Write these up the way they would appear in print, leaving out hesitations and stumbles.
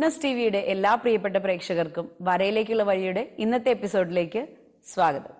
MSTVയുടെ എല്ലാ പ്രിയപ്പെട്ട പ്രേക്ഷകർക്കും വരയിലേക്കുള്ള വഴിയുടെ ഇന്നത്തെ എപ്പിസോഡിലേക്ക് സ്വാഗതം.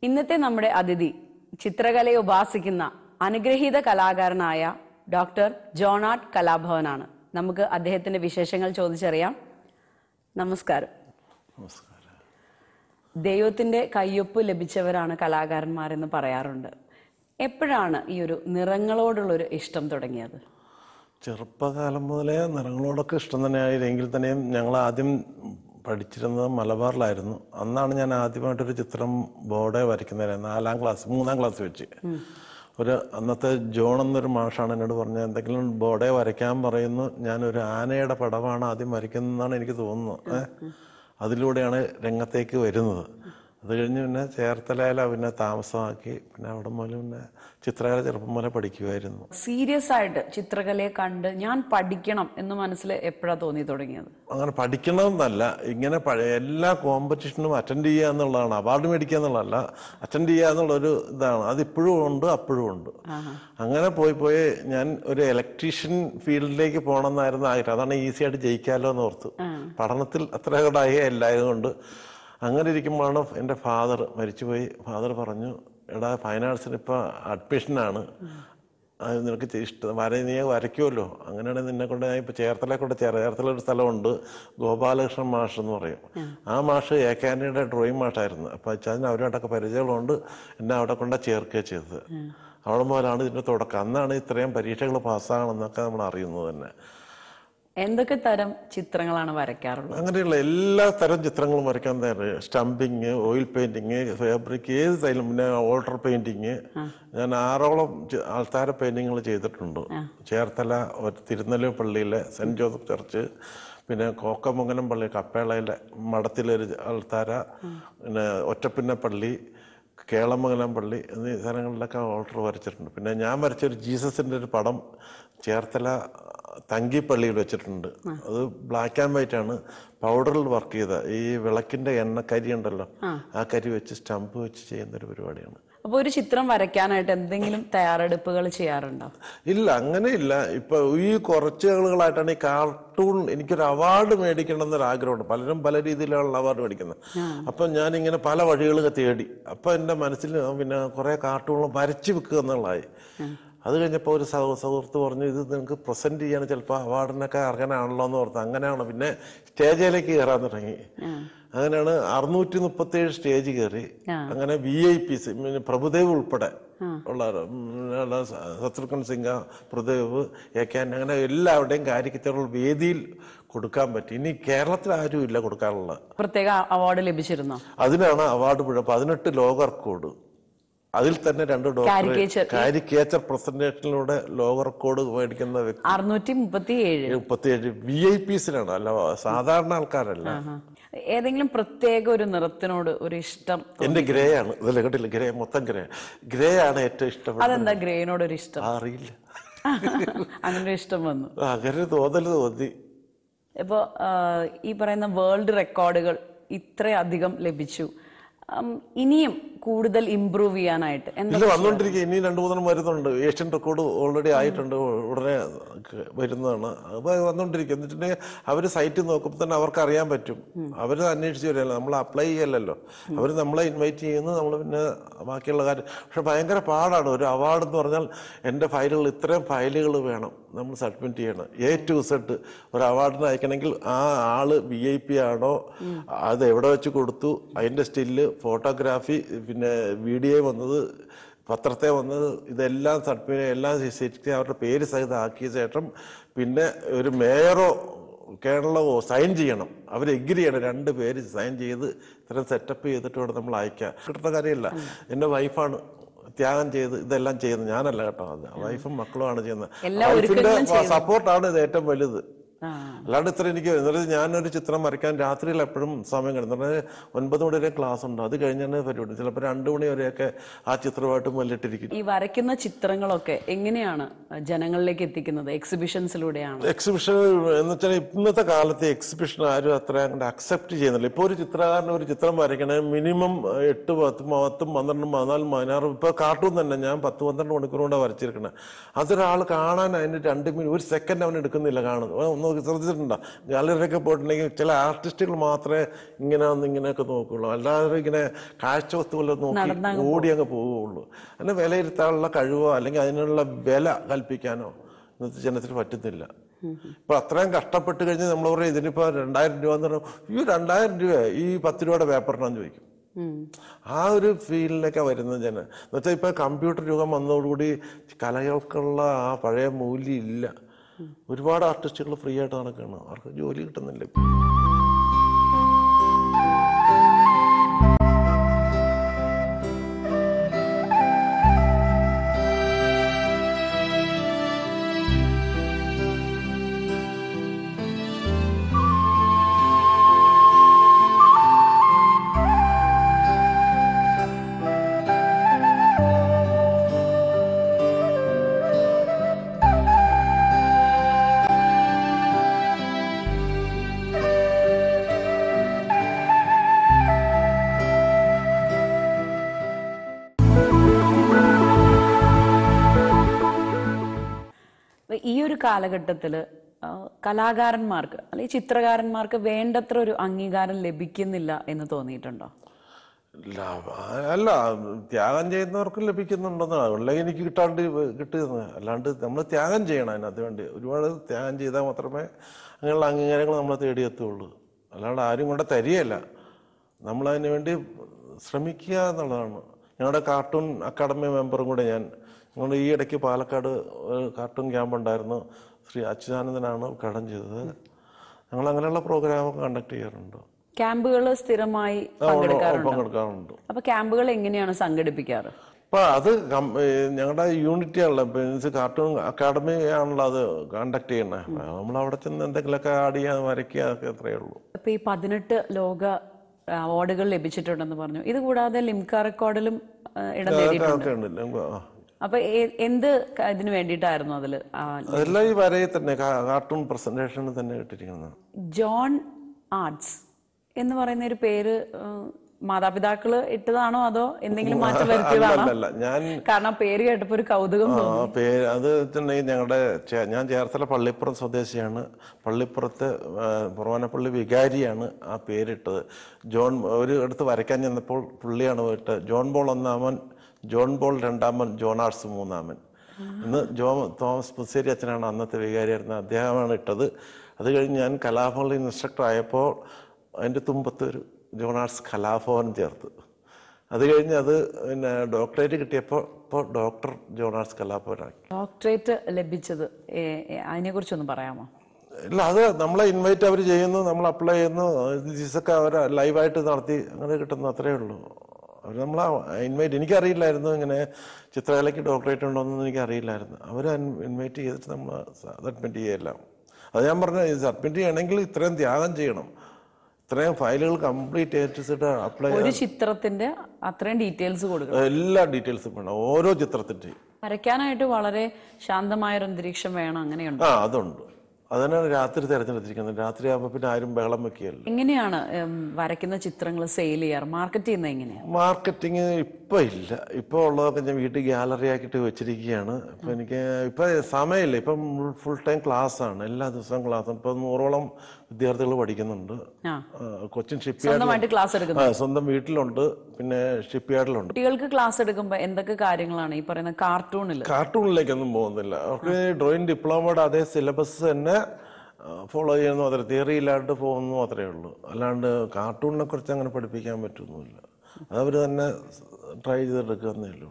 ഇന്നത്തെ നമ്മുടെ അതിഥി ചിത്രകലയെ ഉപാസിക്കുന്ന അനുഗ്രഹീത കലാകാരനായ ഡോക്ടർ ജോണാട്ട് കലാഭവനാണ്. നമുക്ക് അദ്ദേഹത്തിന്റെ വിശേഷങ്ങൾ ചോദിച്ചറിയാം. നമസ്കാരം. ദൈവത്തിന്റെ കയ്യൊപ്പ് ലഭിച്ചവരാണ് കലാകാരന്മാരെന്ന് പറയാറുണ്ട്. എപ്പോഴാണ് ഈ ഒരു നിറങ്ങളോടുള്ളൊരു ഇഷ്ടം തുടങ്ങിയത്? ചെറുപ്പകാലം മുതലേ നിറങ്ങളോടൊക്കെ ഇഷ്ടം തന്നെയായിരുന്നെങ്കിൽ തന്നെയും ഞങ്ങൾ ആദ്യം പഠിച്ചിരുന്നത് മലബാറിലായിരുന്നു. അന്നാണ് ഞാൻ ആദ്യമായിട്ടൊരു ചിത്രം ബോർഡെ വരയ്ക്കുന്നത്. 3ാം ക്ലാസ് വെച്ച് അന്നത്തെ ജോൺ എന്നൊരു മാഷാണ് എന്നോട് പറഞ്ഞത്, എന്തെങ്കിലും ബോർഡെ വരയ്ക്കാൻ പറയുന്നു, ഞാനൊരു ആനയുടെ പടമാണ് ആദ്യം വരയ്ക്കുന്നതെന്നാണ് എനിക്ക് തോന്നുന്നത്. അതിലൂടെയാണ് രംഗത്തേക്ക് വരുന്നത്. അത് കഴിഞ്ഞ് പിന്നെ ചേർത്തലയിലാണ് പിന്നെ താമസമാക്കി. പിന്നെ അവിടെ മുതൽ പിന്നെ ചിത്രകല ചെറുപ്പം മുതലേ പഠിക്കുമായിരുന്നു. സീരിയസ് ആയിട്ട് ചിത്രകലയെ കണ്ട് ഞാൻ പഠിക്കണം എന്ന് മനസ്സിൽ എപ്പോഴാണ് തോന്നി തുടങ്ങിയത്? അങ്ങനെ പഠിക്കണമെന്നല്ല, ഇങ്ങനെ എല്ലാ കോമ്പറ്റീഷനും അറ്റൻഡ് ചെയ്യുക എന്നുള്ളതാണ്. അവാർഡ് മേടിക്കുക എന്നുള്ളതല്ല, അറ്റൻഡ് ചെയ്യുക എന്നുള്ളൊരു ഇതാണ്. അതിപ്പോഴും ഉണ്ട്, അപ്പോഴും ഉണ്ട്. അങ്ങനെ പോയി ഞാൻ ഒരു ഇലക്ട്രീഷ്യൻ ഫീൽഡിലേക്ക് പോകണമെന്നായിരുന്നു ആഗ്രഹം. അതാണ് ഈസി ആയിട്ട് ജയിക്കാമല്ലോ എന്ന് ഓർത്ത്. പഠനത്തിൽ അത്ര കൂടായി എല്ലായതുകൊണ്ട് അങ്ങനെ ഇരിക്കുമ്പോഴാണ് എൻ്റെ ഫാദർ മരിച്ചുപോയി. ഫാദർ പറഞ്ഞു, എടാ ഫൈൻ ആർട്സിന് ഇപ്പോൾ അഡ്മിഷനാണ്, അത് നിനക്ക് ഇഷ്ടം നീ വരയ്ക്കുമല്ലോ, അങ്ങനെയാണെങ്കിൽ നിന്നെ കൊണ്ട് ഞാൻ ഇപ്പോൾ ചേർത്തല ഒരു സ്ഥലമുണ്ട്, ഗോപാലകൃഷ്ണൻ മാഷ് എന്ന് പറയും. ആ മാഷ് ഏക്കാനിയുടെ ഡ്രോയിങ് മാഷായിരുന്നു. അപ്പോൾ അതിന് അവരുമായിട്ടൊക്കെ പരിചയമുള്ളതുകൊണ്ട് എന്നെ അവിടെ കൊണ്ടാണ് ചേർക്കുകയാണ് ചെയ്തത്. അവിടെ മുതലാണ് ഇതിൻ്റെ തുടക്കം. അന്നാണ് ഇത്രയും പരീക്ഷകൾ പാസ്സാകണമെന്നൊക്കെ നമ്മൾ അറിയുന്നത് തന്നെ. എന്തൊക്കെ തരം ചിത്രങ്ങളാണ് വരയ്ക്കാറുള്ളത്? അങ്ങനെയുള്ള എല്ലാ തരം ചിത്രങ്ങളും വരയ്ക്കാൻ തയ്യാറ്. സ്റ്റംപിങ്, ഓയിൽ പെയിന്റിങ്, ഫാബ്രിക്, ഏത് സ്റ്റൈലും. പിന്നെ വാട്ടർ പെയിന്റിങ്. ഞാൻ 6ഓളം ആൾത്താര പെയിന്റിങ്ങുകൾ ചെയ്തിട്ടുണ്ട്. ചേർത്തല തിരുനെല്ലി പള്ളിയിലെ സെന്റ് ജോസഫ് ചർച്ച്, പിന്നെ കോക്കമംഗലം പള്ളി കപ്പേളയിലെ മഠത്തിലൊരു ആൾത്താര, പിന്നെ ഒറ്റപ്പിന്ന പള്ളി, കേളമംഗലം പള്ളി എന്നീ സ്ഥലങ്ങളിലൊക്കെ ഓൾട്ടർ വരച്ചിട്ടുണ്ട്. പിന്നെ ഞാൻ വരച്ചൊരു ജീസസിൻ്റെ ഒരു പടം ചേർത്തല തങ്കിപ്പള്ളിയിൽ വെച്ചിട്ടുണ്ട്. അത് ബ്ലാക്ക് ആൻഡ് വൈറ്റ് ആണ്, പൗഡറിൽ വർക്ക് ചെയ്ത ഈ വിളക്കിന്റെ എണ്ണ കരി ഉണ്ടല്ലോ, ആ കരി വെച്ച് സ്റ്റംപ് വെച്ച് ചെയ്യുന്നൊരു പരിപാടിയാണ്. അപ്പൊ ഒരു ചിത്രം വരയ്ക്കാനായിട്ട് എന്തെങ്കിലും തയ്യാറെടുപ്പുകൾ ചെയ്യാറുണ്ടോ? ഇല്ല, അങ്ങനെയില്ല. ഇപ്പൊ ഈ കുറച്ച് ആളുകളായിട്ടാണ് ഈ കാർട്ടൂൺ എനിക്കൊരു അവാർഡ് മേടിക്കണം എന്നൊരു ആഗ്രഹമുണ്ട്. പലരും പല രീതിയിലുള്ള അവാർഡ് മേടിക്കുന്നത്. അപ്പൊ ഞാനിങ്ങനെ പല വഴികളൊക്കെ തേടി. അപ്പൊ എന്റെ മനസ്സിൽ പിന്നെ കുറെ കാർട്ടൂണുകൾ വരച്ചു വെക്കുക എന്നുള്ളതായി. അത് കഴിഞ്ഞപ്പോൾ ഒരു സുഹൃത്ത് പറഞ്ഞു, ഇത് നിങ്ങൾക്ക് പ്രസന്റ് ചെയ്യാൻ ചിലപ്പോൾ അവാർഡിനൊക്കെ അർഹനാണല്ലോ എന്ന് ഓർത്ത്. അങ്ങനെയാണ് പിന്നെ സ്റ്റേജിലേക്ക് കയറാൻ തുടങ്ങി. അങ്ങനെയാണ് 637 സ്റ്റേജ് കയറി. അങ്ങനെ VIPs പ്രഭുദേവ് ഉൾപ്പെടെ ഉള്ള ശത്രുഘ്നൻ സിൻഹ, പ്രഭുദേവ്, AK അങ്ങനെ എല്ലാവരുടെയും കാരിക്കച്ചറുകൾ വേദിയിൽ കൊടുക്കാൻ പറ്റി. ഇനി കേരളത്തിൽ ആരും ഇല്ല കൊടുക്കാനുള്ള. പ്രത്യേക അവാർഡ് ലഭിച്ചിരുന്നോ? അതിനാണ് അവാർഡ് 18 ലോക റെക്കോർഡ്. അതിൽ തന്നെ 2 ഡോക്ടർ കാരിക്കേച്ചർ പ്രസന്റേഷനിലൂടെ ലോക റെക്കോർഡ് മേടിക്കുന്ന വ്യക്തി 637 VIPസിനാണ്, അല്ല സാധാരണ ആൾക്കാരല്ല. ഏതെങ്കിലും പ്രത്യേക ഒരു നിറത്തിനോട് ഒരു ഇഷ്ടം? എന്റെ ഗ്രേ ആണ്. ഇതല്ല കേട്ടില്ല, ഗ്രേ മൊത്തം ഗ്രേ ആണ് ഏറ്റവും ഇഷ്ടം. അതെന്താ ഗ്രേനോട് ഒരു ഇഷ്ടം? അറിയില്ല, അങ്ങനെ ഇഷ്ടം വന്നു, അങ്ങനെ തോന്നി. ഇപ്പൊ ഈ പറയുന്ന വേൾഡ് റെക്കോർഡുകൾ ഇത്രയധികം ലഭിച്ചു, ഇനിയും കൂടുതൽ ഇംപ്രൂവ് ചെയ്യാനായിട്ട് വന്നോണ്ടിരിക്കുക. ഇനി 2-3 വരുന്നുണ്ട്. ഏഷ്യൻ റെക്കോർഡ് ഓൾറെഡി ആയിട്ടുണ്ട്, ഉടനെ വരുന്നതാണ്. അത് വന്നോണ്ടിരിക്കുക. എന്നിട്ടുണ്ടെങ്കിൽ അവര് സൈറ്റ് നോക്കുമ്പോൾ തന്നെ അവർക്ക് അറിയാൻ പറ്റും. അവര് അന്വേഷിച്ച് വരികയല്ലോ, നമ്മൾ അപ്ലൈ ചെയ്യല്ലോ. അവര് നമ്മളെ ഇൻവൈറ്റ് ചെയ്യുന്നു, നമ്മൾ പിന്നെ ബാക്കിയുള്ള കാര്യം. പക്ഷെ ഭയങ്കര പാടാണ്. ഒരു അവാർഡ് എന്ന് പറഞ്ഞാൽ എൻ്റെ ഫയലുകൾ ഇത്രയും ഫയലുകൾ വേണം നമ്മൾ സബ്മിറ്റ് ചെയ്യണം. A to Z ഒരു അവാർഡിന് അയക്കണമെങ്കിൽ ആ ആള് VIP ആണോ, അത് എവിടെ വെച്ച് കൊടുത്തു, അതിന്റെ സ്റ്റില്ല്, ഫോട്ടോഗ്രാഫി, പിന്നെ വീഡിയോ വന്നത്, പത്രത്തെ വന്നത്, ഇതെല്ലാം സബ്മിറ്റ് എല്ലാം ശരിക്കും അവരുടെ പേര് സഹിതം ആക്കിയ ശേഷം പിന്നെ ഒരു മേയറോ കേരളമോ സൈൻ ചെയ്യണം. അവർ എഗ്രി ചെയ്യണം. 2 പേര് സൈൻ ചെയ്ത് ഇത്രയും സെറ്റപ്പ് ചെയ്തിട്ട് ഇവിടെ നമ്മൾ അയക്കാം. കിട്ടുന്ന കാര്യമില്ല. എൻ്റെ വൈഫാണ് ത്യാഗം ചെയ്ത് ഇതെല്ലാം ചെയ്യുന്നത്, ഞാനല്ല കേട്ടോ. അത് വൈഫും മക്കളുമാണ് ചെയ്യുന്നത്. വൈഫിന്റെ സപ്പോർട്ടാണ് ഇത് ഏറ്റവും വലുത്. അല്ലാണ്ട് ഇത്ര എനിക്ക് ഞാനൊരു ചിത്രം വരയ്ക്കാൻ രാത്രിയിൽ എപ്പോഴും സമയം കിടന്നു. 9 മണി വരെ ക്ലാസ് ഉണ്ട്, അത് കഴിഞ്ഞാണ് പരിപാടി. ചിലപ്പോൾ 2 മണി വരെയൊക്കെ ആ ചിത്രമായിട്ട് മല്ലിട്ടിരിക്കും. ഈ വരയ്ക്കുന്ന ചിത്രങ്ങളൊക്കെ എങ്ങനെയാണ് ജനങ്ങളിലേക്ക് എത്തിക്കുന്നത്? എക്സിബിഷൻസിലൂടെയാണ്? എക്സിബിഷൻ എന്ന് വെച്ചാൽ ഇന്നത്തെ കാലത്ത് എക്സിബിഷൻ ആരും അത്ര അങ്ങോട്ട് അക്സെപ്റ്റ് ചെയ്യുന്നില്ല. ഇപ്പോൾ ഒരു ചിത്രകാരൻ ഒരു ചിത്രം വരയ്ക്കണേ മിനിമം 8, 10, 12, 14, 16, ഇപ്പൊ കാർട്ടൂൺ തന്നെ ഞാൻ 10-12 മണിക്കൂർ കൊണ്ടാണ് വരച്ചിരിക്കണേ. അതൊരാൾ കാണാൻ അതിന് 2 മിനിറ്റ് 1 സെക്കൻഡ് അവൻ എടുക്കുന്നില്ല കാണുന്നത്. ശ്രദ്ധിച്ചിട്ടുണ്ടോ? ഗാലറിയൊക്കെ പോയിട്ടുണ്ടെങ്കിൽ ചില ആർട്ടിസ്റ്റുകൾ മാത്രമേ ഇങ്ങനെയൊക്കെ നോക്കുകയുള്ളൂ. അല്ലാതെ ഇങ്ങനെ കാഴ്ച വസ്തുക്കളെ നോക്കി ഓടി അങ്ങ് പോവുകയുള്ളൂ. അതിനെ വിലയിരുത്താനുള്ള കഴിവോ അല്ലെങ്കിൽ അതിനുള്ള വില കൽപ്പിക്കാനോ ഇന്നത്തെ ജനത്തിന് പറ്റുന്നില്ല. ഇപ്പൊ അത്രയും കഷ്ടപ്പെട്ട് കഴിഞ്ഞ് നമ്മൾ പറയും ഇതിനിപ്പോ 2000 രൂപ എന്ന് പറഞ്ഞാൽ ഈ 2000 രൂപ ഈ 10 രൂപയുടെ പേപ്പറിനാന്ന് ചോദിക്കും. ആ ഒരു ഫീലിലൊക്കെ വരുന്ന ജനം എന്ന് വെച്ചാൽ ഇപ്പൊ കമ്പ്യൂട്ടർ യുഗം വന്നതോടുകൂടി കലകൾക്കുള്ള ആ പഴയ മൂല്യം ഇല്ല. ഒരുപാട് ആർട്ടിസ്റ്റുകൾ ഫ്രീ ആയിട്ട് നടക്കുകയാണ്, അവർക്ക് ജോലി കിട്ടുന്നില്ല. ഈ ഒരു കാലഘട്ടത്തിൽ കലാകാരന്മാർക്ക് അല്ലെങ്കിൽ ചിത്രകാരന്മാർക്ക് വേണ്ടത്ര ഒരു അംഗീകാരം ലഭിക്കുന്നില്ല എന്ന് തോന്നിയിട്ടുണ്ടോ? അല്ല, ത്യാഗം ചെയ്യുന്നവർക്ക് ലഭിക്കുന്നുണ്ടെന്ന്. അതുകൊണ്ട് എനിക്ക് കിട്ടുന്നത്. അല്ലാണ്ട് നമ്മൾ ത്യാഗം ചെയ്യണം. അതിനകത്ത് വേണ്ടി ഒരുപാട് ത്യാഗം ചെയ്താൽ മാത്രമേ അങ്ങനെയുള്ള അംഗീകാരങ്ങൾ നമ്മളെ തേടിയെത്തുള്ളൂ. അല്ലാണ്ട് ആരും കൊണ്ട് തരികയല്ല. നമ്മളതിന് വേണ്ടി ശ്രമിക്കുക എന്നുള്ളതാണ്. ഞങ്ങളുടെ കാർട്ടൂൺ അക്കാദമി മെമ്പറും കൂടെ ഞങ്ങൾ ഈ ഇടയ്ക്ക് പാലക്കാട് കാർട്ടൂൺ ക്യാമ്പ് ഉണ്ടായിരുന്നു. ശ്രീ അച്യുതാനന്ദനാണ് ഉദ്ഘാടനം ചെയ്തത്. ഞങ്ങൾ അങ്ങനെയുള്ള പ്രോഗ്രാമൊക്കെ കണ്ടക്ട് ചെയ്യാറുണ്ട്. ക്യാമ്പുകൾ സ്ഥിരമായി പങ്കെടുക്കാറുണ്ട്. അപ്പൊ ക്യാമ്പുകൾ എങ്ങനെയാണ് സംഘടിപ്പിക്കാറ്? അപ്പൊ അത് ഞങ്ങളുടെ യൂണിറ്റി ആണല്ലോ, മീൻസ് കാർട്ടൂൺ അക്കാദമി ആണല്ലോ അത് കണ്ടക്ട് ചെയ്യണേ. നമ്മൾ അവിടെ ചെന്ന് എന്തെങ്കിലുമൊക്കെ ആഡ് ചെയ്യാൻ വരയ്ക്കുക, അതൊക്കെ അത്രയേ ഉള്ളൂ. ഇപ്പൊ ഈ 18 ലോക അവാർഡുകൾ ലഭിച്ചിട്ടുണ്ടെന്ന് പറഞ്ഞു. ഇത് കൂടാതെ ലിംക റെക്കോർഡിലും ഇടം നേടിയിട്ടുണ്ട്. അപ്പൊ എന്ത് ഇതിന് വേണ്ടിയിട്ടായിരുന്നു അതില്? അതെല്ലാം ഈ വരയിൽ തന്നെ കാർട്ടൂൺ പ്രസന്റേഷന് തന്നെ കിട്ടിയിരിക്കുന്നത്. ജോൺ ആർട്സ് എന്ന് പറയുന്ന ഒരു പേര് മാതാപിതാക്കള് ഇട്ടതാണോ അതോ എന്തെങ്കിലും മാറ്റം വരുത്തിയതാണോ? അല്ലല്ല, ഞാൻ കാരണം പേര് കേട്ടപ്പോ ഒരു കൗതുകം തോന്നി. പേര് അത് വെച്ചിട്ടുണ്ടെങ്കിൽ ഞാൻ ചേർത്തല പള്ളിപ്പുറം സ്വദേശിയാണ്. പള്ളിപ്പുറത്ത് പുറവാനപ്പള്ളി വികാരിയാണ് ആ പേരിട്ടത്. ഒരു അടുത്ത് വരയ്ക്കാൻ ചെന്നപ്പോൾ പുള്ളിയാണ് പോയിട്ട് ജോൺ പോൾ ഒന്നാമൻ, ജോൺ പോൾ രണ്ടാമൻ, ജോണാർട്സ് മൂന്നാമൻ. ഇന്ന് തോമസ് പുശ്ശേരി അച്ഛനാണ് അന്നത്തെ വികാരിയായിരുന്നത്, അദ്ദേഹമാണ് ഇട്ടത്. അത് കഴിഞ്ഞ് ഞാൻ കലാഭവനിൽ ഇൻസ്ട്രക്ടർ ആയപ്പോൾ അതിൻ്റെ തുമ്പത്ത് ഒരു ജോണാർട്സ് കലാഭവൻ ചേർത്ത്. അത് കഴിഞ്ഞ് അത് പിന്നെ ഡോക്ടറേറ്റ് കിട്ടിയപ്പോൾ ഇപ്പോൾ ഡോക്ടർ ജോണാർട്സ് കലാഭവനാക്കി. ഡോക്ടറേറ്റ് ലഭിച്ചത് അതിനെക്കുറിച്ചൊന്ന് പറയാമോ? ഇല്ല, അത് നമ്മളെ ഇൻവൈറ്റ് അവർ ചെയ്യുന്നു, നമ്മൾ അപ്ലൈ ചെയ്യുന്നു, ഒക്കെ അവർ ലൈവായിട്ട് നടത്തി അങ്ങനെ കിട്ടുന്നു, അത്രയേ ഉള്ളൂ. അവർ നമ്മളെ ഇൻവൈറ്റ്, എനിക്കറിയില്ലായിരുന്നു ഇങ്ങനെ ചിത്രകലയ്ക്ക് ഡോക്ടറേറ്റ് ഉണ്ടോയെന്നൊന്നും എനിക്കറിയില്ലായിരുന്നു. അവർ ഇൻവൈറ്റ് ചെയ്തിട്ട് നമ്മൾ സബ്മിറ്റ് ചെയ്യെല്ലാം. അത് ഞാൻ പറഞ്ഞ സബ്മിറ്റ് ചെയ്യണമെങ്കിൽ ഇത്രയും ത്യാഗം ചെയ്യണം, ഇത്രയും ഫയലുകൾ കംപ്ലീറ്റ് ചെയ്തിട്ട് അപ്ലൈ. ഒരു ചിത്രത്തിന്റെ അത്രയും ഡീറ്റെയിൽസ് കൊടുക്കണം, എല്ലാ ഡീറ്റെയിൽസും വേണം ഓരോ ചിത്രത്തിന്റെയും. വരയ്ക്കാനായിട്ട് വളരെ ശാന്തമായൊരു അന്തരീക്ഷം വേണം, അങ്ങനെയുണ്ട്. അതുണ്ട്. അതിനാണ് രാത്രി തിരഞ്ഞെടുത്തിരിക്കുന്നത്. രാത്രി ആകുമ്പോൾ പിന്നെ ആരും ബഹളം വെക്കുകയല്ല. എങ്ങനെയാണ് വരയ്ക്കുന്ന ചിത്രങ്ങൾ സെയിൽ ചെയ്യാറ്, മാർക്കറ്റ് ചെയ്യുന്നത് എങ്ങനെയാണ്? മാർക്കറ്റിങ് ഇപ്പൊ ഇല്ല. ഇപ്പൊ ഉള്ളതൊക്കെ ഞാൻ വീട്ടിൽ ഗാലറി ആക്കിയിട്ട് വെച്ചിരിക്കുകയാണ്. ഇപ്പൊ എനിക്ക് ഇപ്പൊ സമയമില്ല. ഇപ്പം ഫുൾ ടൈം ക്ലാസ് ആണ്, എല്ലാ ദിവസവും ക്ലാസ്. ഇപ്പൊ 100ഓളം വിദ്യാർത്ഥികൾ പഠിക്കുന്നുണ്ട്. കൊച്ചിൻ ഷിപ്പ്യാർഡിൽ ക്ലാസ് എടുക്കുന്നത് സ്വന്തം വീട്ടിലുണ്ട്, പിന്നെ ഷിപ്പ്യാർഡിലുണ്ട്. കുട്ടികൾക്ക് ക്ലാസ് എടുക്കുമ്പോൾ എന്തൊക്കെ കാര്യങ്ങളാണ് ഈ പറയുന്ന കാർട്ടൂണിലേക്കൊന്നും പോകുന്നില്ല. അവർക്ക് ഡ്രോയിങ് ഡിപ്ലോമയുടെ അതേ സിലബസ് തന്നെ ഫോളോ ചെയ്യുന്നു, അത്ര തിയറി ഇല്ലാണ്ട് പോകുന്നു, അത്രയേ ഉള്ളൂ. അല്ലാണ്ട് കാർട്ടൂണിനെ കുറിച്ച് അങ്ങനെ പഠിപ്പിക്കാൻ പറ്റുന്നില്ല. അതവർ തന്നെ ട്രൈ ചെയ്തെടുക്കുന്നേ ഉള്ളൂ.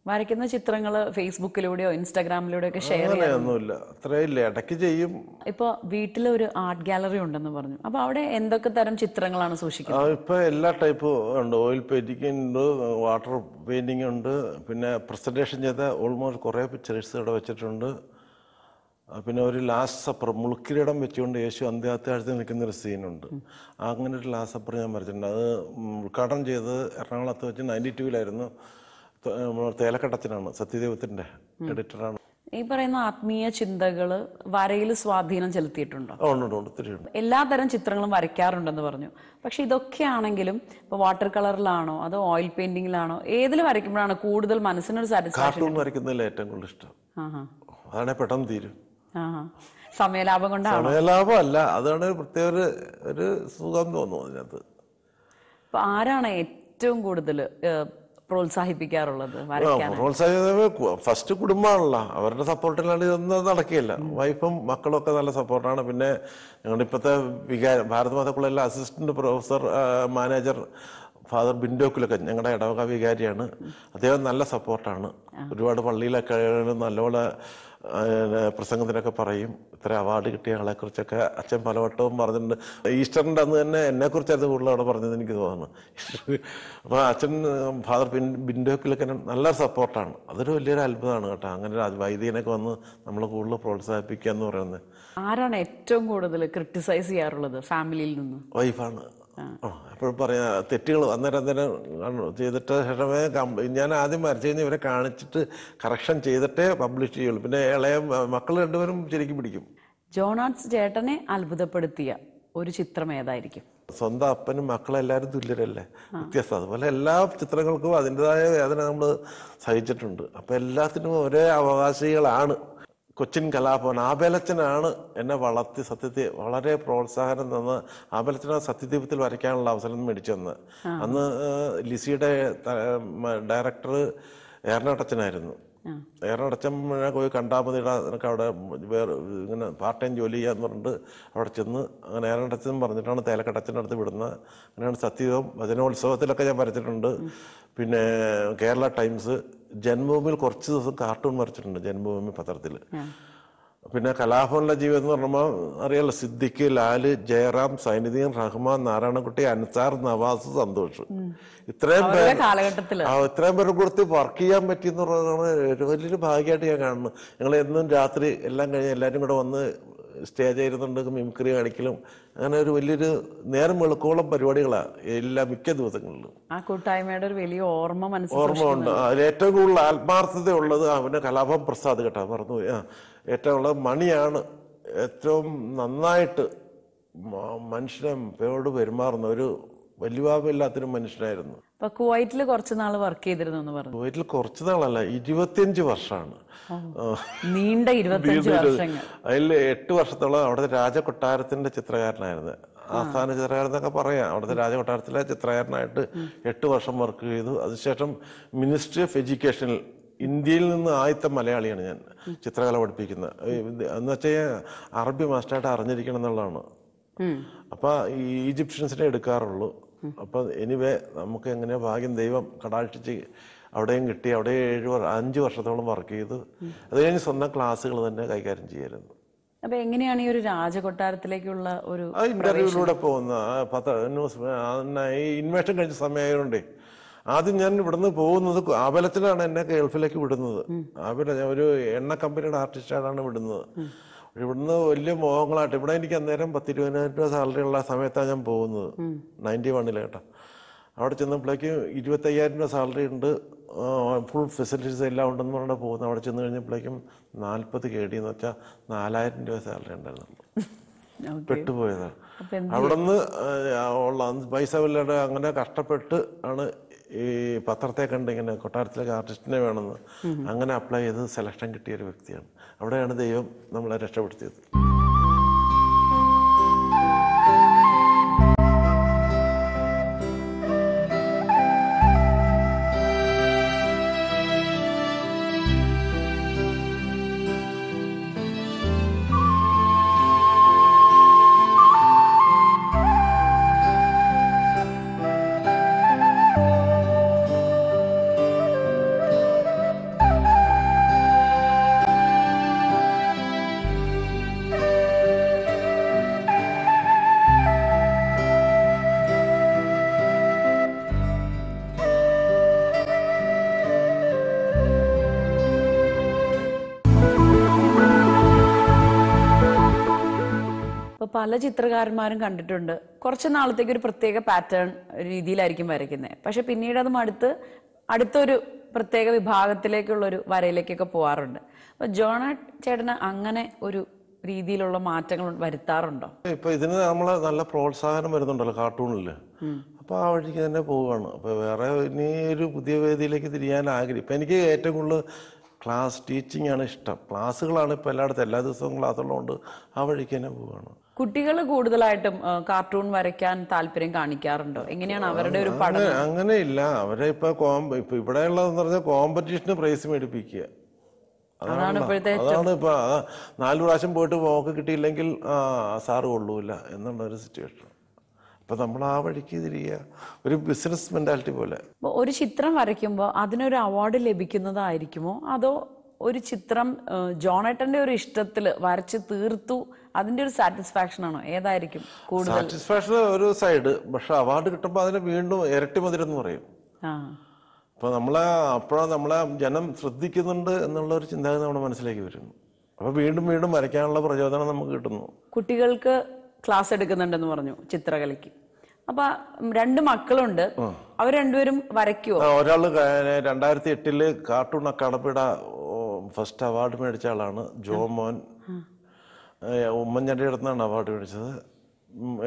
വരയ്ക്കുന്ന ചിത്രങ്ങൾ ഫേസ്ബുക്കിലൂടെയോ ഇൻസ്റ്റാഗ്രാമിലൂടെയോ ഒക്കെ ഷെയർ ചെയ്യാനൊന്നുമില്ല, അത്രയില്ല, ഇടയ്ക്ക് ചെയ്യും. ഇപ്പൊ വീട്ടിലൊരു ആർട്ട് ഗാലറി ഉണ്ടെന്ന് പറഞ്ഞു, അപ്പൊ അവിടെ എന്തൊക്കെ തരം ചിത്രങ്ങളാണ് സൂക്ഷിക്കുന്നത്? ഇപ്പൊ എല്ലാ ടൈപ്പും ഉണ്ട്. ഓയിൽ പെയിന്റിംഗ് ഉണ്ട്, വാട്ടർ പെയിന്റിംഗ് ഉണ്ട്, പിന്നെ പ്രസന്റേഷൻ ചെയ്ത ഓൾമോസ്റ്റ് കുറെ പിക്ചേഴ്സ് ഇവിടെ വെച്ചിട്ടുണ്ട്. പിന്നെ ഒരു ലാസ്റ്റ് സപ്പർ മുൾക്കിരീടം വെച്ചുകൊണ്ട് യേശു അന്ത്യാത്താഴ്ച നിൽക്കുന്നൊരു സീനുണ്ട്. അങ്ങനെ ഒരു ലാസ്റ്റ് സപ്പർ ഞാൻ വരച്ചിട്ടുണ്ട്. അത് ഉദ്ഘാടനം ചെയ്തത് എറണാകുളത്ത് വെച്ച് 92-ലായിരുന്നു. തേലക്കട്ടച്ചനാണ്, സത്യദൈവത്തിന്റെ എഡിറ്ററാണ്. ഈ പറയുന്ന ആത്മീയ ചിന്തകള് വരയിൽ സ്വാധീനം ചെലുത്തിയിട്ടുണ്ടോ? എല്ലാതരം ചിത്രങ്ങളും വരയ്ക്കാറുണ്ടെന്ന് പറഞ്ഞു. പക്ഷെ ഇതൊക്കെയാണെങ്കിലും ഇപ്പൊ വാട്ടർ കളറിലാണോ അതോ ഓയിൽ പെയിന്റിംഗിലാണോ, ഏതിൽ വരയ്ക്കുമ്പോഴാണ് കൂടുതൽ മനസ്സിനൊരു സാറ്റിസ്ഫാക്ഷൻ? വരയ്ക്കുന്നതിൽ ഏറ്റവും കൂടുതൽ ഇഷ്ടം അതാണ്. പെട്ടെന്ന് തീരും. സമയലാഭം കൊണ്ടാണ്? സമയലാഭം അല്ല, അതാണ് പ്രത്യേക ഒരു സുഖം തോന്നുന്നു അതിനകത്ത്. അപ്പൊ ആരാണ് ഏറ്റവും കൂടുതൽ പ്രോത്സാഹിപ്പിക്കാറുള്ളത്? ഫസ്റ്റ് കുടുംബമാണല്ലോ, അവരുടെ സപ്പോർട്ടിലാണ് ഇതൊന്നും നടക്കില്ല. വൈഫും മക്കളും ഒക്കെ നല്ല സപ്പോർട്ടാണ്. പിന്നെ ഞങ്ങളുടെ ഇപ്പോഴത്തെ ഭാരത് കോളേജിലെ അസിസ്റ്റന്റ് പ്രൊഫസർ മാനേജർ ഫാദർ ബിൻഡോക്കിലൊക്കെ ഞങ്ങളുടെ ഇടവക വികാരിയാണ്. അദ്ദേഹം നല്ല സപ്പോർട്ടാണ്. ഒരുപാട് പള്ളിയിലൊക്കെ നല്ലപോലെ പ്രസംഗത്തിനൊക്കെ പറയും. ഇത്ര അവാർഡ് കിട്ടിയ ആളെ കുറിച്ചൊക്കെ അച്ഛൻ പലവട്ടവും പറഞ്ഞിട്ടുണ്ട്. ഈസ്റ്ററിൻ്റെ അന്ന് തന്നെ എന്നെക്കുറിച്ചായിരുന്നു കൂടുതൽ അവിടെ പറഞ്ഞത് എനിക്ക് തോന്നുന്നു. അപ്പോൾ അച്ഛൻ ഫാദർ ബിൻഡോക്കിലൊക്കെ നല്ല സപ്പോർട്ടാണ്. അതൊരു വലിയൊരു അത്ഭുതമാണ് കേട്ടോ. അങ്ങനെ ഒരു വൈദികനൊക്കെ വന്ന് നമ്മൾ കൂടുതൽ പ്രോത്സാഹിപ്പിക്കുക എന്ന് പറയുന്നത്. ആരാണ് ഏറ്റവും കൂടുതൽ ക്രിട്ടിസൈസ് ചെയ്യാറുള്ളത് ഫാമിലിയിൽ നിന്ന്? വൈഫാണ്. എപ്പോഴും പറയാ തെറ്റുകൾ അന്നേരം ചെയ്തിട്ട് ശേഷമേ ഞാൻ ആദ്യം വരച്ചു കഴിഞ്ഞാൽ ഇവരെ കാണിച്ചിട്ട് കറക്ഷൻ ചെയ്തിട്ടേ പബ്ലിഷ് ചെയ്യുള്ളൂ. പിന്നെ ഇളയ മക്കൾ രണ്ടുപേരും ശരിക്കും പിടിക്കും. ജോണാർട്സ് ചേട്ടനെ അത്ഭുതപ്പെടുത്തിയ ഒരു ചിത്രം ഏതായിരിക്കും? സ്വന്തം അപ്പനും മക്കളെല്ലാവരും തുല്യരല്ലേ, വ്യത്യസ്തം. അതുപോലെ എല്ലാ ചിത്രങ്ങൾക്കും അതിൻ്റെതായ വേദന നമ്മൾ സഹിച്ചിട്ടുണ്ട്. അപ്പം എല്ലാത്തിനും ഒരേ അവകാശികളാണ്. കൊച്ചിൻ കലാഭവൻ ആബേലച്ചനാണ് എന്നെ വളർത്തി സത്യത്തെ വളരെ പ്രോത്സാഹനം തന്ന്. ആബേലച്ചനാണ് സത്യദീപത്തിൽ വരയ്ക്കാനുള്ള അവസരം മേടിച്ചു തന്ന്. അന്ന് ലിസിയുടെ ഡയറക്ടർ ഏറനാട്ടച്ചനായിരുന്നു. ഏറനാട്ടച്ചനെ പോയി കണ്ടാൽ മതി, നിനക്ക് അവിടെ വേറെ ഇങ്ങനെ പാർട്ട് ടൈം ജോലി ചെയ്യാന്ന് പറഞ്ഞിട്ട് അവിടെ ചെന്ന് അങ്ങനെ ഏറനാട്ടച്ചൻ പറഞ്ഞിട്ടാണ് തേലക്കട്ടച്ചൻ്റെ അടുത്ത് വിടുന്നത്. അങ്ങനെയാണ് സത്യദീപം വചനോത്സവത്തിലൊക്കെ ഞാൻ വരച്ചിട്ടുണ്ട്. പിന്നെ കേരള ടൈംസ്, ജന്മഭൂമിയിൽ കുറച്ച് ദിവസം കാർട്ടൂൺ വരച്ചിട്ടുണ്ട്, ജന്മഭൂമി പത്രത്തിൽ. പിന്നെ കലാഭവനിലെ ജീവിതം എന്ന് പറയുമ്പോൾ അറിയാലോ, സിദ്ദിഖ്, ലാല്, ജയറാം, സൈനുദ്ദീൻ, റഹ്മാൻ, നാരായണക്കുട്ടി, അൻസാർ, നവാസ്, സന്തോഷ്, ഇത്രയും പേര് കൊടുത്ത് വർക്ക് ചെയ്യാൻ പറ്റിയെന്ന് പറയുന്നത് ഒരു വലിയൊരു ഭാഗ്യമായിട്ട് ഞാൻ കാണുന്നു. ഞങ്ങൾ എന്നും രാത്രി എല്ലാം കഴിഞ്ഞ് എല്ലാവരും കൂടെ വന്ന് സ്റ്റേജ് ആയിരുന്നുണ്ട്, മിമിക്രി കാണിക്കലും, അങ്ങനെ ഒരു വലിയൊരു നേരം വെളുക്കോളം പരിപാടികളാണ് എല്ലാ മിക്ക ദിവസങ്ങളിലും. ആ കൂട്ടായ്മയുടെ ഒരു വലിയ ഓർമ്മ ഉണ്ട്. അതിൽ ഏറ്റവും കൂടുതൽ ആത്മാർത്ഥത ഉള്ളത് അവന് കലാഭവൻ പ്രസാദ് കേട്ടോ, മറന്നുപോയി. ഏറ്റവും ഉള്ളത് മണിയാണ്. ഏറ്റവും നന്നായിട്ട് മനുഷ്യനോട് പെരുമാറുന്ന ഒരു വലിയ പാപമില്ലാത്തൊരു മനുഷ്യനായിരുന്നു. ഇപ്പൊ കുവൈറ്റിൽ കുറച്ച് നാൾ വർക്ക് ചെയ്തിരുന്നു എന്ന് പറഞ്ഞു. കുവൈറ്റിൽ കുറച്ച് നാളല്ല, 25 വർഷമാണ്. നീണ്ട 25 വർഷങ്ങൾ. അതിൽ 8 വർഷത്തോളം അവിടുത്തെ രാജകൊട്ടാരത്തിന്റെ ചിത്രകാരനായിരുന്നു. ആസ്ഥാന ചിത്രകാരൻ എന്നൊക്കെ പറയാം. അവിടുത്തെ രാജകൊട്ടാരത്തിലെ ചിത്രകാരനായിട്ട് 8 വർഷം വർക്ക് ചെയ്തു. അതിനുശേഷം മിനിസ്ട്രി ഓഫ് എഡ്യൂക്കേഷനിൽ ഇന്ത്യയിൽ നിന്ന് ആദ്യത്തെ മലയാളിയാണ് ഞാൻ ചിത്രകല പഠിപ്പിക്കുന്നത്. എന്ന് വെച്ചാൽ അറബി മാസ്റ്ററായിട്ട് അറിഞ്ഞിരിക്കണം എന്നുള്ളതാണ്. അപ്പൊ ഈ ഈജിപ്ഷ്യൻസിനെ എടുക്കാറുള്ളൂ. അപ്പൊ എനിവേ നമുക്ക് എങ്ങനെയാ ഭാഗ്യം, ദൈവം കടാക്ഷിച്ച് അവിടെയും കിട്ടി. അവിടെ 5 വർഷത്തോളം വർക്ക് ചെയ്തു. അത് കഴിഞ്ഞ് സ്വന്തം ക്ലാസ്സുകൾ തന്നെ കൈകാര്യം ചെയ്യായിരുന്നു. അപ്പൊ എങ്ങനെയാണ് ഈ ഒരു രാജകൊട്ടാരത്തിലേക്കുള്ള ഒരു ഇന്റർവ്യൂവിലൂടെ പോകുന്ന ന്യൂസ് ഈ ഇൻവേഷൻ കഴിഞ്ഞ സമയമായതുകൊണ്ടേ ആദ്യം ഞാൻ ഇവിടുന്ന് പോകുന്നത് ആബലത്തിലാണ് എന്നെ ഗൾഫിലേക്ക് വിടുന്നത്. ആബല ഒരു എണ്ണ കമ്പനിയുടെ ആർട്ടിസ്റ്റാണ് വിടുന്നത്. ഇവിടുന്ന് വലിയ മോഹങ്ങളായിട്ട് ഇവിടെ എനിക്ക് അന്നേരം 10-20,000 രൂപ സാലറി ഉള്ള സമയത്താണ് ഞാൻ പോകുന്നത്. 91 കേട്ടോ. അവിടെ ചെന്നപ്പോഴേക്കും 25,000 രൂപ സാലറി ഉണ്ട്, ഫുൾ ഫെസിലിറ്റീസ് എല്ലാം ഉണ്ടെന്ന് പറഞ്ഞാൽ പോകുന്നത്. അവിടെ ചെന്ന് കഴിഞ്ഞപ്പോഴേക്കും 40 KD എന്ന് വെച്ചാൽ 4,000 രൂപ സാലറി ഉണ്ടായിരുന്നു. പെട്ടുപോയതാണ്. അവിടുന്ന് ഉള്ള പൈസ ഇല്ലാതെ അങ്ങനെ കഷ്ടപ്പെട്ട് ആണ് ഈ പത്രത്തെ കണ്ട് ഇങ്ങനെ കൊട്ടാരത്തിലേക്ക് ആർട്ടിസ്റ്റിനെ വേണമെന്ന് അങ്ങനെ അപ്ലൈ ചെയ്ത് സെലക്ഷൻ കിട്ടിയ ഒരു വ്യക്തിയാണ്. അവിടെയാണ് ദൈവം നമ്മളെ രക്ഷപ്പെടുത്തിയത്. പല ചിത്രകാരന്മാരും കണ്ടിട്ടുണ്ട്, കുറച്ച് നാളത്തേക്ക് ഒരു പ്രത്യേക പാറ്റേൺ രീതിയിലായിരിക്കും വരയ്ക്കുന്നത്. പക്ഷെ പിന്നീട് അത് അടുത്തൊരു പ്രത്യേക വിഭാഗത്തിലേക്കുള്ള ഒരു വരയിലേക്കൊക്കെ പോവാറുണ്ട്. അപ്പൊ ജോണാട്ട് ചേട്ടന് അങ്ങനെ ഒരു രീതിയിലുള്ള മാറ്റങ്ങൾ വരുത്താറുണ്ടോ? ഇപ്പൊ ഇതിന് നമ്മളെ നല്ല പ്രോത്സാഹനം വരുന്നുണ്ടല്ലോ കാർട്ടൂണില്. അപ്പൊ ആ വഴിക്ക് തന്നെ പോവുകയാണ്. അപ്പൊ വേറെ ഇനി ഒരു പുതിയ വേദിയിലേക്ക് തിരിയാൻ ആഗ്രഹം. ഇപ്പൊ എനിക്ക് ഏറ്റവും കൂടുതൽ ക്ലാസ് ടീച്ചിങ് ആണ് ഇഷ്ടം. ക്ലാസ്സുകളാണ് ഇപ്പൊ എല്ലായിടത്തും, എല്ലാ ദിവസവും ക്ലാസ്സുള്ളതുകൊണ്ട് ആ വഴിക്ക് തന്നെ പോവുകയാണ്. കുട്ടികൾ കൂടുതലായിട്ടും കാർട്ടൂൺ വരയ്ക്കാൻ താല്പര്യം കാണിക്കാറുണ്ടോ? എങ്ങനെയാണ് അവരുടെ ഒരു പഠനം? അങ്ങനെയില്ല. അവരെ ഇപ്പൊ ഇവിടെ ഉള്ളതെന്ന് പറഞ്ഞാൽ കോമ്പറ്റീഷന് പ്രൈസ് മേടിപ്പിക്കുക. അതാണ് ഇപ്പൊ 4 പ്രാവശ്യം പോയിട്ട് മോക്ക് കിട്ടിയില്ലെങ്കിൽ സാറ് കൊള്ളൂല എന്നുള്ള ഒരു സിറ്റുവേഷൻ. അപ്പൊ നമ്മൾ ആ വഴിക്ക് തിരിയുക, ഒരു ബിസിനസ് മെന്റാലിറ്റി പോലെ. ഒരു ചിത്രം വരയ്ക്കുമ്പോൾ അതിനൊരു അവാർഡ് ലഭിക്കുന്നതായിരിക്കുമോ, അതോ ഒരു ചിത്രം ജോണേട്ടന്റെ ഒരു ഇഷ്ടത്തില് വരച്ച് തീർത്തു അതിന്റെ ഒരു സാറ്റിസ്ഫാക്ഷൻ ആണോ? ഏതായിരിക്കും കൂടുതൽ? സാറ്റിസ്ഫാക്ഷൻ ഒരു സൈഡ്, പക്ഷെ അവാർഡ് കിട്ടുമ്പോൾ അതിന് വീണ്ടും ഇരട്ടി മധുരം പറയും. അപ്പൊ അപ്പോഴാണ് നമ്മളെ ജനം ശ്രദ്ധിക്കുന്നുണ്ട് എന്നുള്ള ഒരു ചിന്താഗതി നമ്മുടെ മനസ്സിലേക്ക് വരുന്നു. അപ്പൊ വീണ്ടും വീണ്ടും വരയ്ക്കാനുള്ള പ്രചോദനം നമുക്ക് കിട്ടുന്നു. കുട്ടികൾക്ക് ക്ലാസ് എടുക്കുന്നുണ്ടെന്ന് പറഞ്ഞു ചിത്രകലയ്ക്ക്. അപ്പൊ 2 മക്കളുണ്ട്, അവർ രണ്ടുപേരും വരയ്ക്കുവോ? ഒരാള് 2008 കാർട്ടൂൺ അക്കാദമിയുടെ ഫസ്റ്റ് അവാർഡ് മേടിച്ച ആളാണ് ജോമോൻ. ഉമ്മൻചാണ്ടിയുടെ അടുത്താണ് അവാർഡ് മേടിച്ചത്.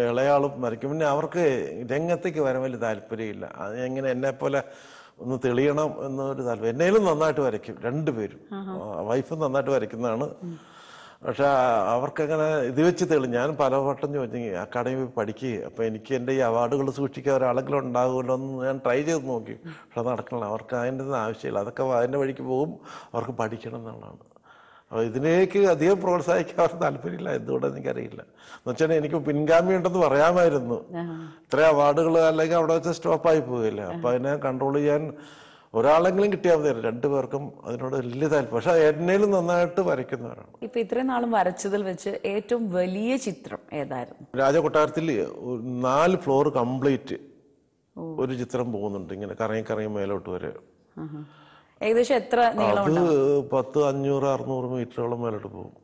ഇളയാളും വരയ്ക്കും. പിന്നെ അവർക്ക് രംഗത്തേക്ക് വരാൻ വലിയ താല്പര്യമില്ല. എങ്ങനെ എന്നെ പോലെ ഒന്ന് തെളിയണം എന്നൊരു താല്പര്യം. എന്നേലും നന്നായിട്ട് വരയ്ക്കും രണ്ടുപേരും. വൈഫും നന്നായിട്ട് വരയ്ക്കുന്നതാണ്. പക്ഷെ അവർക്കങ്ങനെ ഇത് വെച്ച് തെളിയും. ഞാൻ പലവട്ടം ചോദിച്ചു അക്കാഡമി പഠിക്കുക, അപ്പൊ എനിക്ക് എൻ്റെ ഈ അവാർഡുകൾ സൂക്ഷിക്കാൻ ഒരാളെങ്കിലും ഉണ്ടാകുമല്ലോ എന്ന് ഞാൻ ട്രൈ ചെയ്ത് നോക്കി. പക്ഷെ നടക്കണില്ല. അവർക്ക് അതിൻ്റെ ഒന്നും ആവശ്യമില്ല. അതൊക്കെ അതിൻ്റെ വഴിക്ക് പോകും. അവർക്ക് പഠിക്കണം എന്നുള്ളതാണ്. അപ്പോൾ ഇതിലേക്ക് അധികം പ്രോത്സാഹിക്കാൻ അവർക്ക് താല്പര്യമില്ല. എന്തുകൊണ്ടെന്ന് എനിക്കറിയില്ല. എന്ന് വെച്ചാൽ എനിക്ക് പിൻഗാമി ഉണ്ടെന്ന് പറയാമായിരുന്നു. ഇത്രയും അവാർഡുകൾ അല്ലെങ്കിൽ അവിടെ വെച്ച് സ്റ്റോപ്പായി പോകില്ല. അപ്പൊ അതിനെ കൺട്രോൾ ചെയ്യാൻ ഒരാളെങ്കിലും കിട്ടിയാൽ മതി. 2 പേർക്കും അതിനോട് വലിയ താല്പര്യം. പക്ഷെ എന്നേലും നന്നായിട്ട് വരയ്ക്കുന്നവരാണ്. ഇപ്പൊ ഇത്രയും നാളും വരച്ചതിൽ വെച്ച് ഏറ്റവും വലിയ ചിത്രം ഏതായിരുന്നു? രാജകൊട്ടാരത്തിൽ 4 ഫ്ലോർ കംപ്ലീറ്റ് ഒരു ചിത്രം പോകുന്നുണ്ട്, ഇങ്ങനെ കറങ്ങി മേലോട്ട് വരെ. ഏകദേശം എത്ര നീളം? അത് 10-500-600 മീറ്ററോളം മേലോട്ട് പോകും.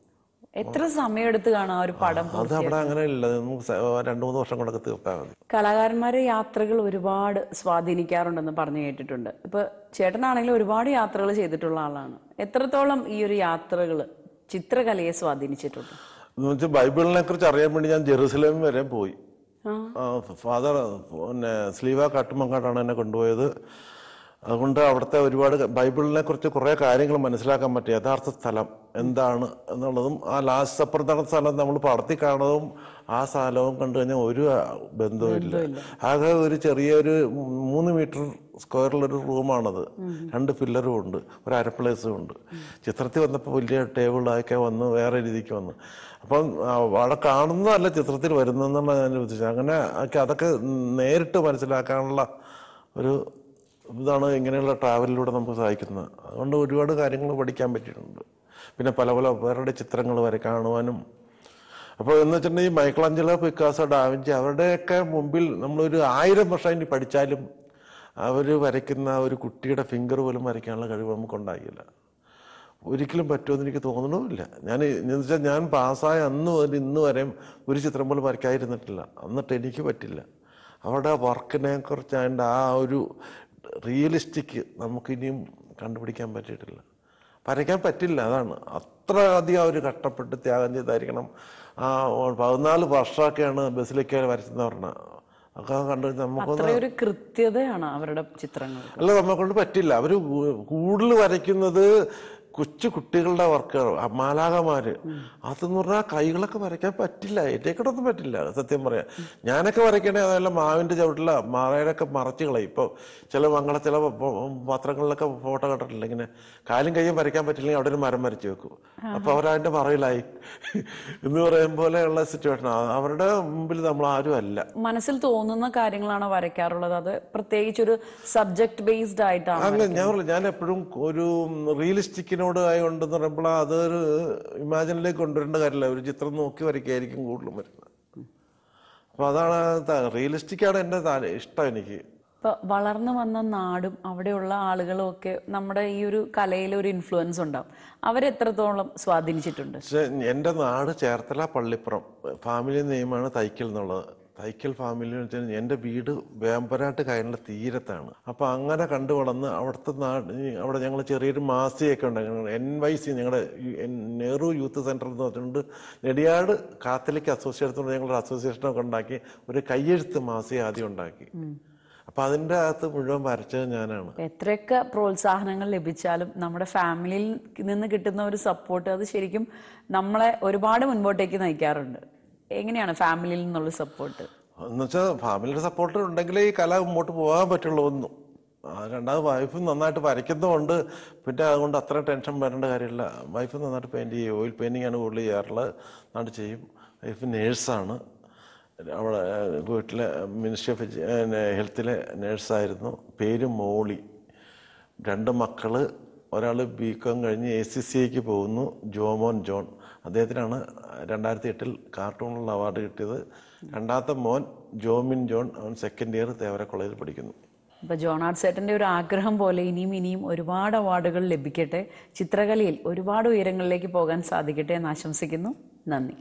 എത്ര സമയം എടുത്ത് കാണാം ഒരു പടം? അത് അവിടെ അങ്ങനെ ഇല്ല, നമുക്ക് 2-3 വർഷം കൊണ്ടൊക്കെ തീർത്താൽ മതി. കലാകാരന്മാരെ യാത്രകൾ ഒരുപാട് സ്വാധീനിക്കാറുണ്ടെന്ന് പറഞ്ഞു കേട്ടിട്ടുണ്ട്. ഇപ്പൊ ചേട്ടനാണെങ്കിലും ഒരുപാട് യാത്രകൾ ചെയ്തിട്ടുള്ള ആളാണ്. എത്രത്തോളം ഈ ഒരു യാത്രകൾ ചിത്രകലയെ സ്വാധീനിച്ചിട്ടുണ്ട്? എന്ന് വെച്ചാൽ ബൈബിളിനെ കുറിച്ച് അറിയാൻ വേണ്ടി ഞാൻ ജെറുസലേം വരെ പോയി. ഫാദർ പിന്നെ സ്ലീവ കാട്ടുമങ്ങാടാണ് എന്നെ കൊണ്ടുപോയത്. അതുകൊണ്ട് അവിടുത്തെ ഒരുപാട് ബൈബിളിനെ കുറിച്ച് കുറേ കാര്യങ്ങൾ മനസ്സിലാക്കാൻ പറ്റി. യഥാർത്ഥ സ്ഥലം എന്താണ് എന്നുള്ളതും ആ ലാസ്റ്റ് സപ്പർ നടന്ന സ്ഥലം നമ്മൾ പടത്തി കാണുന്നതും ആ സ്ഥലവും കണ്ടു കഴിഞ്ഞാൽ ഒരു ബന്ധവുമില്ല. ആകെ ഒരു ചെറിയൊരു 3 മീറ്റർ സ്ക്വയറിലൊരു റൂമാണത്. 2 പില്ലറും ഉണ്ട്, ഒരു അരപ്ലേസും ഉണ്ട്. ചിത്രത്തിൽ വന്നപ്പോൾ വലിയ ടേബിളൊക്കെ വന്ന് വേറെ രീതിക്ക് വന്നു. അപ്പം അവിടെ കാണുന്നതല്ല ചിത്രത്തിൽ വരുന്നതെന്നാണ് ഞാൻ ഉദ്ദേശിച്ചത്. അങ്ങനെ അതൊക്കെ നേരിട്ട് മനസ്സിലാക്കാനുള്ള ഒരു ഇതാണ് ഇങ്ങനെയുള്ള ട്രാവലിലൂടെ നമുക്ക് സഹായിക്കുന്നത്. അതുകൊണ്ട് ഒരുപാട് കാര്യങ്ങൾ പഠിക്കാൻ പറ്റിയിട്ടുണ്ട്. പിന്നെ പല പല വേറെ ചിത്രങ്ങൾ വരെ കാണുവാനും. അപ്പോൾ എന്ന് വെച്ചിട്ടുണ്ടെങ്കിൽ മൈക്കലാഞ്ചലോ, പിക്കാസോ, ഡാവിഞ്ചി അവരുടെയൊക്കെ മുമ്പിൽ നമ്മളൊരു 1000 വർഷം ഇനി പഠിച്ചാലും അവർ വരയ്ക്കുന്ന ഒരു കുട്ടിയുടെ ഫിംഗർ പോലും വരയ്ക്കാനുള്ള കഴിവ് നമുക്കുണ്ടാകില്ല. ഒരിക്കലും പറ്റുമെന്ന് എനിക്ക് തോന്നണമില്ല. എന്ന് വെച്ചാൽ ഞാൻ പാസ്സായ അന്ന് മുതൽ ഇന്ന് വരെയും ഒരു ചിത്രം പോലും വരയ്ക്കാതിരുന്നിട്ടില്ല. എന്നിട്ട് എനിക്ക് പറ്റില്ല. അവരുടെ വർക്കിനെ കുറിച്ച് അതിൻ്റെ ആ ഒരു റിയലിസ്റ്റിക് നമുക്കിനിയും കണ്ടുപിടിക്കാൻ പറ്റിയിട്ടില്ല, വരയ്ക്കാൻ പറ്റില്ല. അതാണ് അത്ര അധികം അവർ കഷ്ടപ്പെട്ട് ത്യാഗം ചെയ്തായിരിക്കണം. 14 വർഷമൊക്കെയാണ് ബസിലിക്ക വരച്ചെന്ന് പറഞ്ഞത്. ഒക്കെ കണ്ടു നമുക്കൊരു കൃത്യതയാണ് അവരുടെ ചിത്രങ്ങൾ. അല്ല, നമ്മളെ കൊണ്ട് പറ്റില്ല. അവർ കൂടുതൽ വരയ്ക്കുന്നത് കൊച്ചു കുട്ടികളുടെ വർക്കുകൾ, മാലാകമാര്. അതെന്ന് പറഞ്ഞാൽ കൈകളൊക്കെ വരയ്ക്കാൻ പറ്റില്ല, ഏറ്റേക്കടൊന്നും പറ്റില്ല. സത്യം പറയാം, ഞാനൊക്കെ വരയ്ക്കണേ അതെല്ലാം മാവിൻ്റെ ചവിട്ടില്ല മറയിലൊക്കെ മറച്ചു കളയും. ഇപ്പോൾ ചില ചില പത്രങ്ങളിലൊക്കെ ഫോട്ടോ കണ്ടിട്ടില്ല, ഇങ്ങനെ കാലും കൈയും വരയ്ക്കാൻ പറ്റില്ലെങ്കിൽ അവിടെ ഒരു മരം വരച്ചു വെക്കും. അപ്പൊ അവരതിന്റെ മറയിലായി എന്ന് പറയും പോലെയുള്ള സിറ്റുവേഷൻ. അവരുടെ മുമ്പിൽ നമ്മൾ ആരും അല്ല. മനസ്സിൽ തോന്നുന്ന കാര്യങ്ങളാണ് വരയ്ക്കാറുള്ളത്. അത് പ്രത്യേകിച്ച് ഒരു സബ്ജക്ട് ബേസ്ഡ് ആയിട്ടാണ്. അങ്ങനെ ഞാൻ എപ്പോഴും ഒരു റിയലിസ്റ്റിക്കിനോട് ആയതുകൊണ്ടെന്ന് പറയുമ്പോൾ അതൊരു ഇമാജിനിലേക്ക് കൊണ്ടുവരേണ്ട കാര്യമില്ല. ഒരു ചിത്രം നോക്കി വരയ്ക്കായിരിക്കും കൂടുതലും വരുന്നത്. അപ്പൊ അതാണ് റിയലിസ്റ്റിക്കാണ് എൻ്റെ ഇഷ്ടം എനിക്ക്. ഇപ്പൊ വളർന്നു വന്ന നാടും അവിടെയുള്ള ആളുകളും ഒക്കെ നമ്മുടെ ഈ ഒരു കലയിൽ ഒരു ഇൻഫ്ലുവൻസ് ഉണ്ടാവും. അവരെത്രത്തോളം സ്വാധീനിച്ചിട്ടുണ്ട്? പക്ഷെ എൻ്റെ നാട് ചേർത്തല പള്ളിപ്പുറം ഫാമിലി നെയിമാണ് തൈക്കൽ എന്നുള്ളത്. തൈക്കൽ ഫാമിലി എന്ന് വെച്ചാൽ എൻ്റെ വീട് വേമ്പനാട്ട് കായലിൻ്റെ തീരത്താണ്. അപ്പം അങ്ങനെ കണ്ടു വളർന്ന് അവിടുത്തെ അവിടെ ഞങ്ങൾ ചെറിയൊരു മാസികയൊക്കെ ഉണ്ടായിരുന്നു. NYC, ഞങ്ങളുടെ നെഹ്റു യൂത്ത് സെൻറ്റർ എന്ന് പറഞ്ഞിട്ടുണ്ട്. നെടിയാട് കാത്തലിക് അസോസിയേഷൻ ഞങ്ങളൊരു അസോസിയേഷനൊക്കെ ഉണ്ടാക്കി ഒരു കയ്യെഴുത്ത് മാസിക ആദ്യം ഉണ്ടാക്കി. അപ്പൊ അതിൻ്റെ അകത്ത് മുഴുവൻ വരച്ചത് ഞാനാണ്. എത്രയൊക്കെ പ്രോത്സാഹനങ്ങൾ ലഭിച്ചാലും നമ്മുടെ ഫാമിലിയിൽ നിന്ന് കിട്ടുന്ന ഒരു സപ്പോർട്ട് അത് ശരിക്കും നമ്മളെ ഒരുപാട് മുൻപോട്ടേക്ക് നയിക്കാറുണ്ട്. എങ്ങനെയാണ് ഫാമിലിയിൽ നിന്നുള്ള സപ്പോർട്ട്? എന്ന് വെച്ചാൽ ഫാമിലിയുടെ സപ്പോർട്ട് ഉണ്ടെങ്കിലേ ഈ കല മുമ്പോട്ട് പോകാൻ പറ്റുള്ളൂ. ഒന്നും രണ്ടാമത് വൈഫ് നന്നായിട്ട് വരയ്ക്കുന്നതുകൊണ്ട് പിന്നെ അതുകൊണ്ട് അത്ര ടെൻഷൻ വരേണ്ട കാര്യമില്ല. വൈഫ് നന്നായിട്ട് പെയിൻറ്റ് ചെയ്യും. ഓയിൽ പെയിൻറ്റിങ് ആണ് കൂടുതൽ ചെയ്യാറുള്ളത്, നന്നായിട്ട് ചെയ്യും. വൈഫ് നേഴ്സാണ്. അവിടെ വീട്ടിലെ മിനിസ്ട്രി ഓഫ് ഹെൽത്തിലെ നേഴ്സായിരുന്നു. പേര് മോളി. 2 മക്കള്. ഒരാൾ BCom കഴിഞ്ഞ് ACCAക്ക് പോകുന്നു, ജോമോൻ ജോൺ. അദ്ദേഹത്തിനാണ് 2008 കാർട്ടൂണിലുള്ള അവാർഡ് കിട്ടിയത്. രണ്ടാമത്തെ മോൻ ജോമിൻ ജോൺ, അവൻ 2nd ഇയർ തേവര കോളേജിൽ പഠിക്കുന്നു. ഇപ്പൊ ജോണാർഡ് ചേട്ടന്റെ ഒരു ആഗ്രഹം പോലെ ഇനിയും ഒരുപാട് അവാർഡുകൾ ലഭിക്കട്ടെ, ചിത്രകലയിൽ ഒരുപാട് ഉയരങ്ങളിലേക്ക് പോകാൻ സാധിക്കട്ടെ എന്ന് ആശംസിക്കുന്നു. നന്ദി.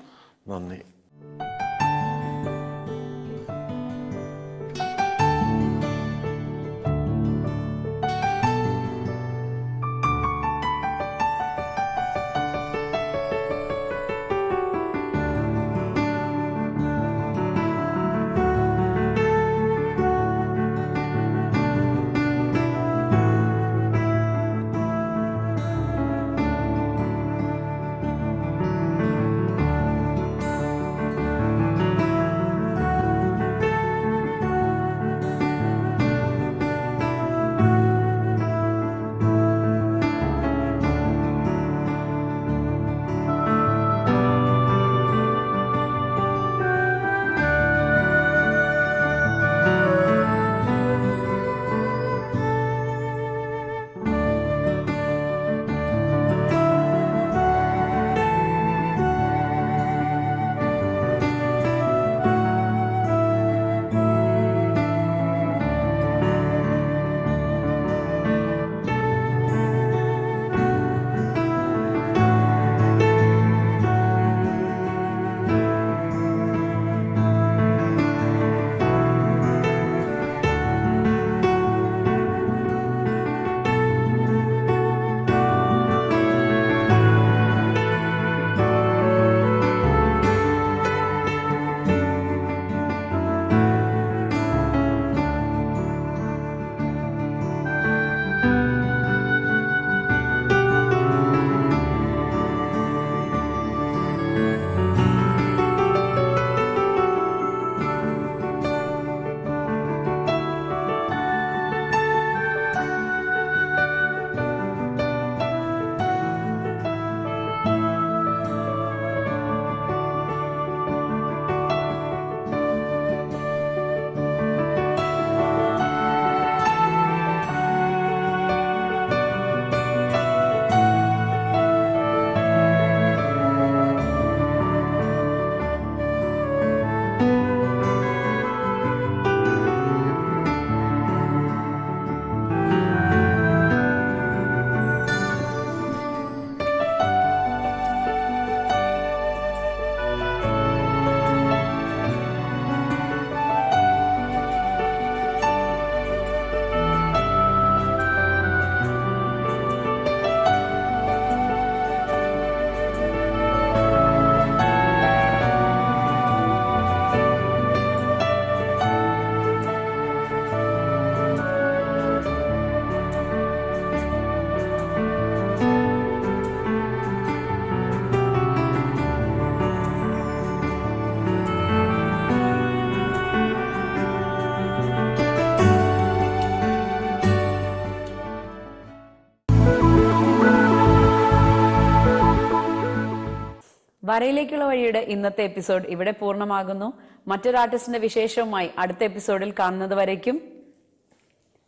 വരയിലേക്കുള്ള വഴിയുടെ ഇന്നത്തെ എപ്പിസോഡ് ഇവിടെ പൂർണ്ണമാകുന്നു. മറ്റൊരു ആർട്ടിസ്റ്റിന്റെ വിശേഷവുമായി അടുത്ത എപ്പിസോഡിൽ കാണുന്നത് വരയ്ക്കും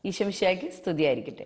ഈശോ മിശിഹായ്ക്ക് സ്തുതിയായിരിക്കട്ടെ.